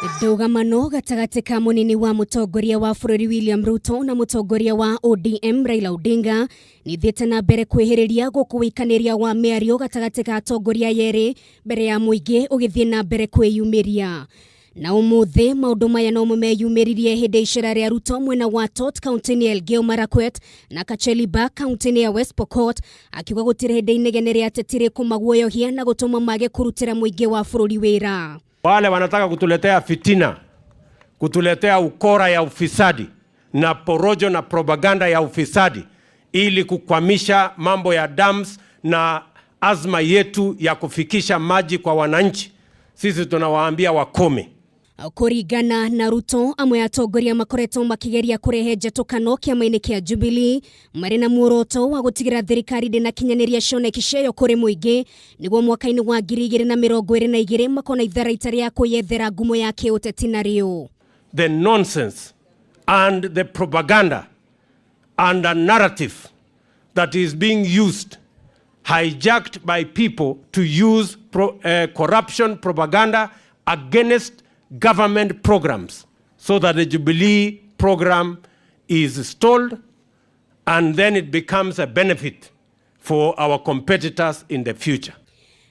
Ndugamano gatagati ka munini wa mutongoria wa bururi William Ruto na mutongoria wa ODM Raila Odinga nithiite na mbere kwihiriria gukuikaniria wa miario gatagati ka atongoria yeri mbere ya muingi ugithie na mbere kwiyumiria. Na umuthi maundu maya no meyumiririe hindi icera ria Ruto mwena wa Tot kaunti ya Elgeyo Marakwet na Kacheliba kaunti ya West Pokot akiuga gutire hindi inegene ria ateti rikumaguoyohia na gutuma mage kurutira muingi wa bururi wira. Wale wanataka kutuletea fitina, kutuletea ukora ya ufisadi na porojo na propaganda ya ufisadi ili kukwamisha mambo ya dams na azma yetu ya kufikisha maji kwa wananchi. Sisi tunawaambia wakome. Kuringana na Ruto, amwe atongoria makoretwo makigeria kurehe njatũkano kiama-inĩ kia Jubilee marĩ na muoroto wa gũtigĩra thirikari ndĩna kinyanĩria cioneki ciayo kũrĩ mũingĩ nĩguo mwaka-inĩ wa 2022 makona itharaita rĩa kwĩyethera ngumo ya kiuteti narĩo. The nonsense and the propaganda and the narrative that is being used, hijacked by people to use corruption propaganda against government programs so that the Jubilee program is stalled and then it becomes a benefit for our competitors in the future.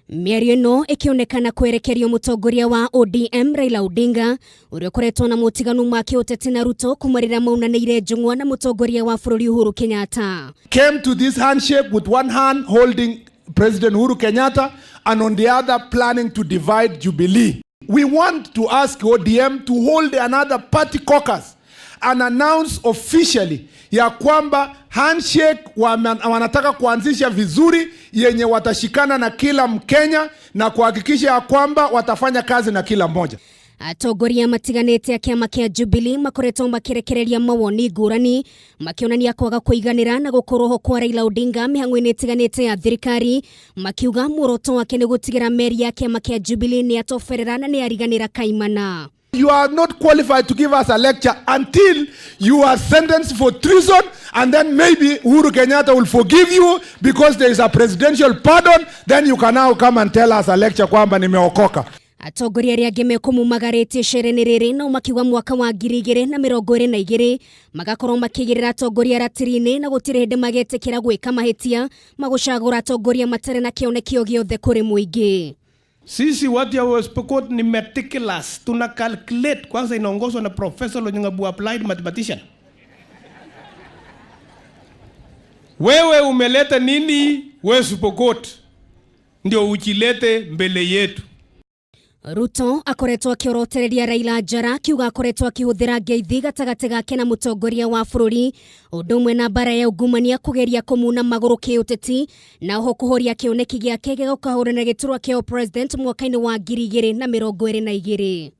Mĩario ĩno ĩkĩonekana kwerekerio mutongoria wa ODM Raila Odinga ũrĩa ũkoretwo na mũtiganu ma kiuteti na Ruto kumarĩra maunanĩire njung'wa na mutongoria wa bururi Uhuru Kenyatta. Came to this handshake with one hand holding President Uhuru Kenyatta and on the other planning to divide Jubilee. We want to ask ODM to hold another party caucus and announce officially ya kwamba handshake wanataka kuanzisha vizuri yenye watashikana na kila Mkenya na kuhakikisha ya kwamba watafanya kazi na kila mmoja. Atongoria matiganĩte a kiama kia Jubilee makoretwo makirekereria mawoni ngũrani makionania kwaga kũiganĩra na gũkorwo kwa Raila Odinga mĩhang'o-inĩ ĩtiganĩte ya thirikari makiuga muoroto wake nĩ gũtigĩra meri ya kiama kia Jubilee nĩ atoberera na nĩ ariganĩra kaimana. You are not qualified to give us a lecture until you are sentenced for treason, and then maybe Uhuru Kenyatta will forgive you because there is a presidential pardon. Then you can now come and tell us a lecture kwamba nimeokoka. Atongoria arĩa angĩ mekumumagaretie icera-inĩ rĩrĩ no makiuga mwaka wa 2022 magakorwo makĩigĩrĩra atongoria ratiri-inĩ na gũtirĩ hĩndĩ magetĩkĩra gwĩka mahĩtia magũcagũra atongoria matarĩ na kĩonekio gĩothe kũrĩ mũingĩ. Sisi watu ya West Pokot ni meticulous, tuna calculate. Kwanza inaongozwa na Professor Lonyangabu, applied mathematician. Wewe umeleta nini West Pokot ndio uchilete mbele yetu? Ruto akoretwo akiorotereria Raila njara akiuga akoretwo akihuthira ngeithi gatagati gake na mutongoria wa bururi ũndũ ũmwe na mbara ya ungumania kugeria kumuna magũrũ kiuteti na ho kuhoria kĩoneki gĩake gĩgũkahũrana gĩturwa kĩa president mwaka-inĩ wa 2022.